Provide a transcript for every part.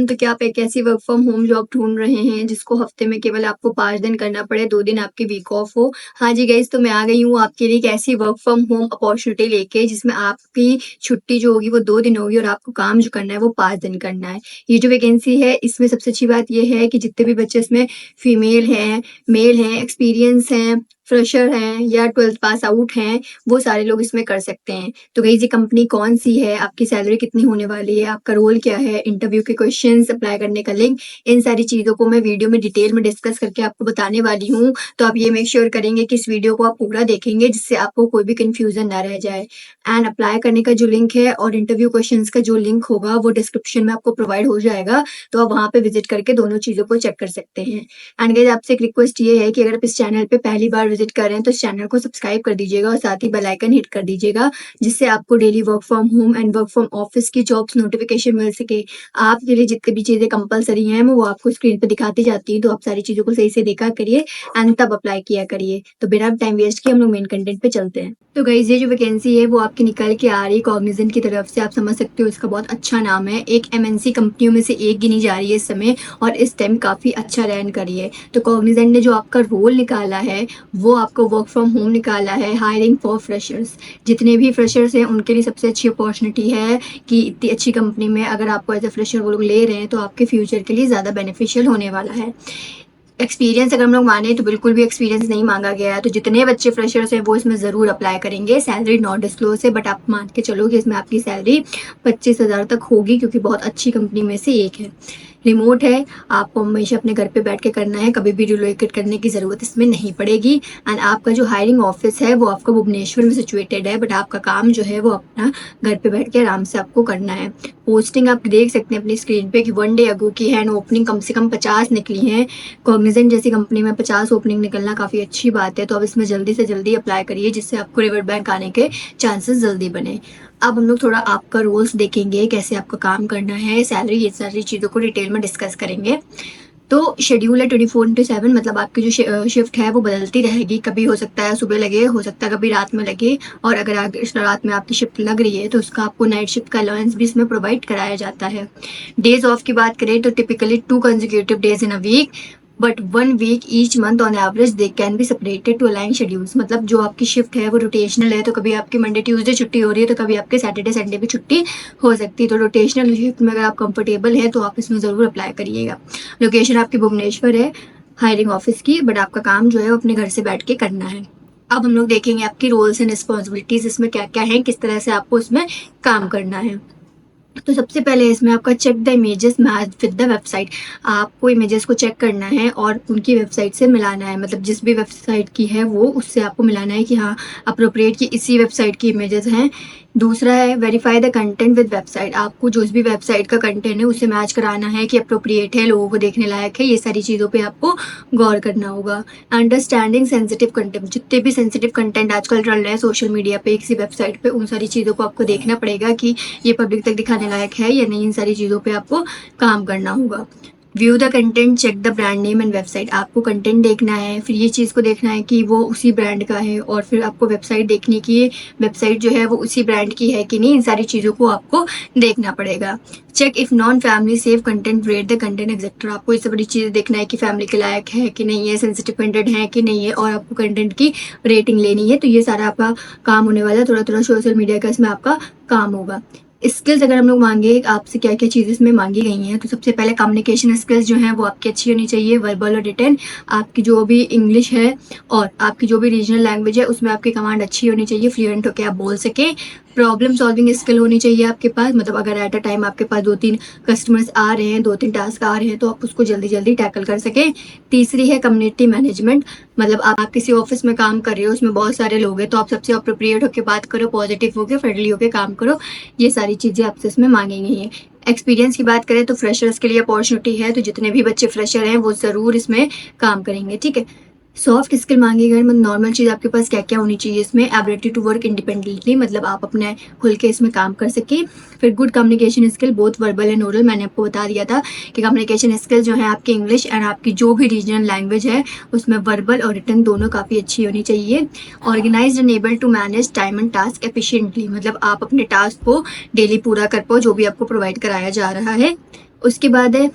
Everyone, तो क्या आप एक ऐसी वर्क फ्रॉम होम जॉब ढूँढ रहे हैं जिसको हफ्ते में केवल आपको 5 दिन करना पड़े, 2 दिन आपकी वीक ऑफ हो? हाँ जी गाइज़, तो मैं आ गई हूँ आपके लिए एक ऐसी वर्क फ्रॉम होम अपॉर्च्युनिटी लेके जिसमें आपकी छुट्टी जो होगी वो 2 दिन होगी और आपको काम जो करना है वो 5 दिन करना है। ये जो वैकेंसी है इसमें सबसे अच्छी बात ये है कि जितने भी बच्चे इसमें फीमेल हैं, मेल हैं, एक्सपीरियंस हैं, फ्रेशर हैं या 12th पास आउट हैं, वो सारे लोग इसमें कर सकते हैं। तो गाइज़ ये कंपनी कौन-सी है, आपकी सैलरी कितनी होने वाली है, आपका रोल क्या है, इंटरव्यू के क्वेश्चंस, अप्लाई करने का लिंक, इन सारी चीज़ों को मैं वीडियो में डिटेल में डिस्कस करके आपको बताने वाली हूँ। तो आप ये मेक श्योर करेंगे कि इस वीडियो को आप पूरा देखेंगे जिससे आपको कोई भी कन्फ्यूज़न ना रह जाए। एंड अप्लाई करने का जो लिंक है और इंटरव्यू क्वेश्चंस का जो लिंक होगा वो डिस्क्रिप्शन में आपको प्रोवाइड हो जाएगा, तो आप वहाँ पे विज़िट करके दोनों चीज़ों को चेक कर सकते हैं। एंड गाइज़ आपसे एक रिक्वेस्ट ये है कि अगर आप इस चैनल पे पहली बार विज़िट कर रहे हैं तो इस चैनल को सब्सक्राइब कर दीजिएगा और साथ ही बेल आइकन हिट कर दीजिएगा, जिससे आपको daily work from home and work from office की जॉब्स नोटिफिकेशन मिल सके। आपके लिए जितनी भी चीज़ें कंपल्सरी हैं वो आपको स्क्रीन पे दिखाती जाती हैं, तो आप सारी चीज़ों को सही से देखा करिए एंड तब अप्लाई किया करिए। तो बिना टाइम वेस्ट किए हम लोग मेन कंटेंट पे चलते हैं। तो गाइज़ ये जो वैकेंसी है वो आपकी निकल के आ रही है कॉग्निजेंट की तरफ से, आप समझ सकते हो इसका बहुत अच्छा नाम है। एक एमएनसी कंपनियों में से एक गिनी जा रही है इस समय और इस टाइम काफ़ी अच्छा रैंक करी है। तो कॉग्निजेंट ने जो आपका रोल निकाला है वो आपको वर्क फ्रॉम होम निकाला है, हायरिंग फॉर फ्रेशर्स। जितने भी फ्रेशर्स हैं उनके लिए सबसे अच्छी अपॉर्चुनिटी है कि इतनी अच्छी कंपनी में अगर आपको एज ए फ्रेशर वो लोग ले रहे हैं तो आपके फ्यूचर के लिए ज़्यादा बेनिफिशियल होने वाला है। एक्सपीरियंस अगर हम लोग माने तो बिल्कुल भी एक्सपीरियंस नहीं मांगा गया है, तो जितने बच्चे फ्रेशर्स हैं वो इसमें ज़रूर अप्लाई करेंगे। सैलरी नॉट डिस्क्लोज है, बट आप मान के चलो कि इसमें आपकी सैलरी 25,000 तक होगी, क्योंकि बहुत अच्छी कंपनी में से एक है। रिमोट है, आपको हमेशा अपने घर पे बैठ के करना है, कभी भी रिलोकेट करने की ज़रूरत इसमें नहीं पड़ेगी। एंड आपका जो हायरिंग ऑफिस है वो आपका भुवनेश्वर में सिचुएटेड है, बट आपका काम जो है वो अपना घर पे बैठ के आराम से आपको करना है। पोस्टिंग आप देख सकते हैं अपनी स्क्रीन पे कि 1 डे अगो की है एंड ओपनिंग कम से कम 50 निकली हैं। कॉग्निजेंट जैसी कंपनी में 50 ओपनिंग निकलना काफ़ी अच्छी बात है, तो अब इसमें जल्दी से जल्दी अप्लाई करिए जिससे आपको रिवर्ट बैंक आने के चांसेस जल्दी बने। अब हम लोग थोड़ा आपका रोल्स देखेंगे, कैसे आपका काम करना है, सैलरी, ये सारी चीज़ों को डिटेल में डिस्कस करेंगे। तो शेड्यूल है 24/7, मतलब आपकी जो शिफ्ट है वो बदलती रहेगी। कभी हो सकता है सुबह लगे, हो सकता है कभी रात में लगे, और अगर रात में आपकी शिफ्ट लग रही है तो उसका आपको नाइट शिफ्ट का अलाउंस भी इसमें प्रोवाइड कराया जाता है। डेज ऑफ की बात करें तो typically 2 consecutive days in a week, but 1 week each month on average they can be separated to align schedules. मतलब जो आपकी शिफ्ट है वो रोटेशनल है, तो कभी आपकी मंडे ट्यूसडे छुट्टी हो रही है तो कभी आपके सैटरडे संडे भी छुट्टी हो सकती है। तो रोटेशनल शिफ्ट में अगर आप कंफर्टेबल हैं तो आप इसमें ज़रूर अप्लाई करिएगा। लोकेशन आपकी भुवनेश्वर है हायरिंग ऑफिस की, बट आपका काम जो है वो अपने घर से बैठ के करना है। अब हम लोग देखेंगे आपकी रोल्स एंड रिस्पॉन्सिबिलिटीज़ इसमें क्या क्या हैं, किस तरह से आपको इसमें काम करना है। तो सबसे पहले इसमें आपका check the images match with the website. आपको इमेजेस को चेक करना है और उनकी वेबसाइट से मिलाना है, मतलब जिस भी वेबसाइट की है वो उससे आपको मिलाना है कि हाँ अप्रोप्रिएट की इसी वेबसाइट की इमेजेस हैं। दूसरा है verify the content with website. आपको जो भी वेबसाइट का कंटेंट है उससे मैच कराना है कि अप्रोप्रिएट है, लोगों को देखने लायक है, ये सारी चीज़ों पे आपको गौर करना होगा। अंडरस्टैंडिंग सेंसिटिव कंटेंट, जितने भी सेंसिटिव कंटेंट आजकल चल रहे हैं सोशल मीडिया पे किसी वेबसाइट पे, उन सारी चीज़ों को आपको देखना पड़ेगा कि ये पब्लिक तक दिखाने लायक है या नहीं। इन सारी चीज़ों पे आपको काम करना होगा। View the content, check the brand name and website. आपको कंटेंट देखना है, फिर ये चीज़ को देखना है कि वो उसी ब्रांड का है, और फिर आपको वेबसाइट देखनी कि वेबसाइट जो है वो उसी ब्रांड की है कि नहीं। इन सारी चीज़ों को आपको देखना पड़ेगा। Check if non family safe content, rate the content etcetera. आपको इससे बड़ी चीज़ देखना है कि फैमिली के लायक है कि नहीं है, सेंसिटिव कंटेंट है कि नहीं है, और आपको कंटेंट की रेटिंग लेनी है। तो ये सारा आपका काम होने वाला है। थोड़ा थोड़ा सोशल मीडिया का इसमें आपका काम होगा। स्किल्स अगर हम लोग मांगे आपसे क्या क्या चीज़ें इसमें मांगी गई हैं, तो सबसे पहले कम्युनिकेशन स्किल्स जो हैं वो आपकी अच्छी होनी चाहिए, वर्बल और रिटन। आपकी जो भी इंग्लिश है और आपकी जो भी रीजनल लैंग्वेज है उसमें आपकी कमांड अच्छी होनी चाहिए, फ्लुएंट होकर आप बोल सकें। प्रॉब्लम सॉल्विंग स्किल होनी चाहिए आपके पास, मतलब अगर एट अ टाइम आपके पास 2-3 कस्टमर्स आ रहे हैं, 2-3 टास्क आ रहे हैं, तो आप उसको जल्दी जल्दी टैकल कर सकें। तीसरी है कम्युनिटी मैनेजमेंट, मतलब आप किसी ऑफिस में काम कर रहे हो, उसमें बहुत सारे लोग हैं, तो आप सबसे अप्रोप्रिएट होकर बात करो, पॉजिटिव होकर, फ्रेंडली होकर काम करो। ये सारी चीज़ें आपसे इसमें मांगी गई हैं। एक्सपीरियंस की बात करें तो फ्रेशर्स के लिए अपॉर्चुनिटी है, तो जितने भी बच्चे फ्रेशर हैं वो ज़रूर इसमें काम करेंगे, ठीक है। सॉफ्ट स्किल मांगी गई, मतलब नॉर्मल चीज़ आपके पास क्या क्या होनी चाहिए इसमें, एबिलिटी टू वर्क इंडिपेंडेंटली, मतलब आप अपने खुल के इसमें काम कर सकें। फिर good communication skill, both verbal and oral. मैंने आपको बता दिया था कि कम्युनिकेशन स्किल जो है आपकी इंग्लिश एंड आपकी जो भी रीजनल लैंग्वेज है उसमें वर्बल और रिटन दोनों काफ़ी अच्छी होनी चाहिए। Organise and able to manage time and task efficiently, मतलब आप अपने टास्क को डेली पूरा कर पाओ जो भी आपको प्रोवाइड कराया जा रहा है। उसके बाद है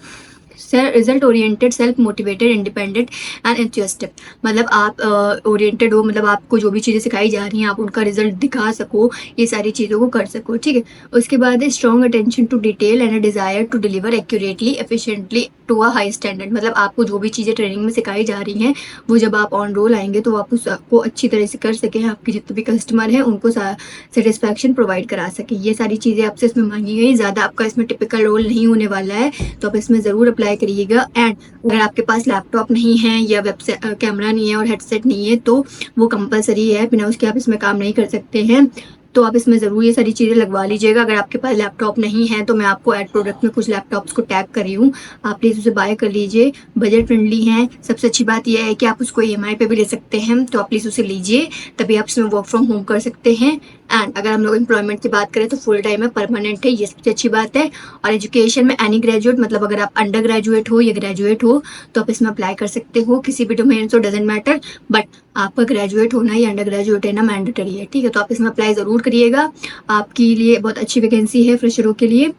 result oriented, self motivated, independent and enthusiastic. मतलब आप ओरिएंटेड हो, मतलब आपको जो भी चीज़ें सिखाई जा रही हैं आप उनका रिजल्ट दिखा सको, ये सारी चीज़ों को कर सको, ठीक है। उसके बाद है strong attention to detail and a desire to deliver accurately efficiently to a high standard. मतलब आपको जो भी चीज़ें ट्रेनिंग में सिखाई जा रही हैं वो जब आप ऑन रोल आएंगे तो आप उसको अच्छी तरह से कर सकें, आपके जितने भी कस्टमर हैं उनको सेटिस्फैक्शन प्रोवाइड करा सकें। ये सारी चीज़ें आपसे इसमें मांगी गई। ज़्यादा आपका इसमें टिपिकल रोल नहीं होने वाला है, तो आप इसमें ज़रूर अप्लाई करिएगा। एंड अगर आपके पास लैपटॉप नहीं है या वेबसाइट कैमरा नहीं है और हेडसेट नहीं है तो वो कंपलसरी है, बिना उसके आप इसमें काम नहीं कर सकते हैं। तो आप इसमें ज़रूर ये सारी चीज़ें लगवा लीजिएगा। अगर आपके पास लैपटॉप नहीं है तो मैं आपको ऐड प्रोडक्ट में कुछ लैपटॉप्स को टैग कर रही हूँ, आप प्लीज़ उसे बाय कर लीजिए। बजट फ्रेंडली हैं। सबसे अच्छी बात यह है कि आप उसको ईएमआई पे भी ले सकते हैं, तो आप प्लीज़ उसे लीजिए, तभी आप इसमें वर्क फ्रॉम होम कर सकते हैं। एंड अगर हम लोग एम्प्लॉयमेंट की बात करें तो फुल टाइम है, परमानेंट है, ये सबसे अच्छी बात है। और एजुकेशन में एनी ग्रेजुएट, मतलब अगर आप अंडर ग्रेजुएट हो या ग्रेजुएट हो तो आप इसमें अप्लाई कर सकते हो, किसी भी डोमेन से, डजेंट मैटर। बट आपका ग्रेजुएट होना या अंडर ग्रेजुएट है ना मैंडेटरी है, ठीक है। तो आप इसमें अप्लाई ज़रूर करिएगा, आपके लिए बहुत अच्छी वैकेंसी है फ्रेशरों के लिए।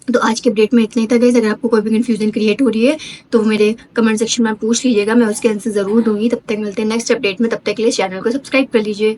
तो आज के अपडेट में इतना ही था गाइस। अगर आपको कोई भी कंफ्यूजन क्रिएट हो रही है तो मेरे कमेंट सेक्शन में पूछ लीजिएगा, मैं उसके आंसर ज़रूर दूंगी। तब तक मिलते हैं नेक्स्ट अपडेट में, तब तक के लिए चैनल को सब्सक्राइब कर लीजिए।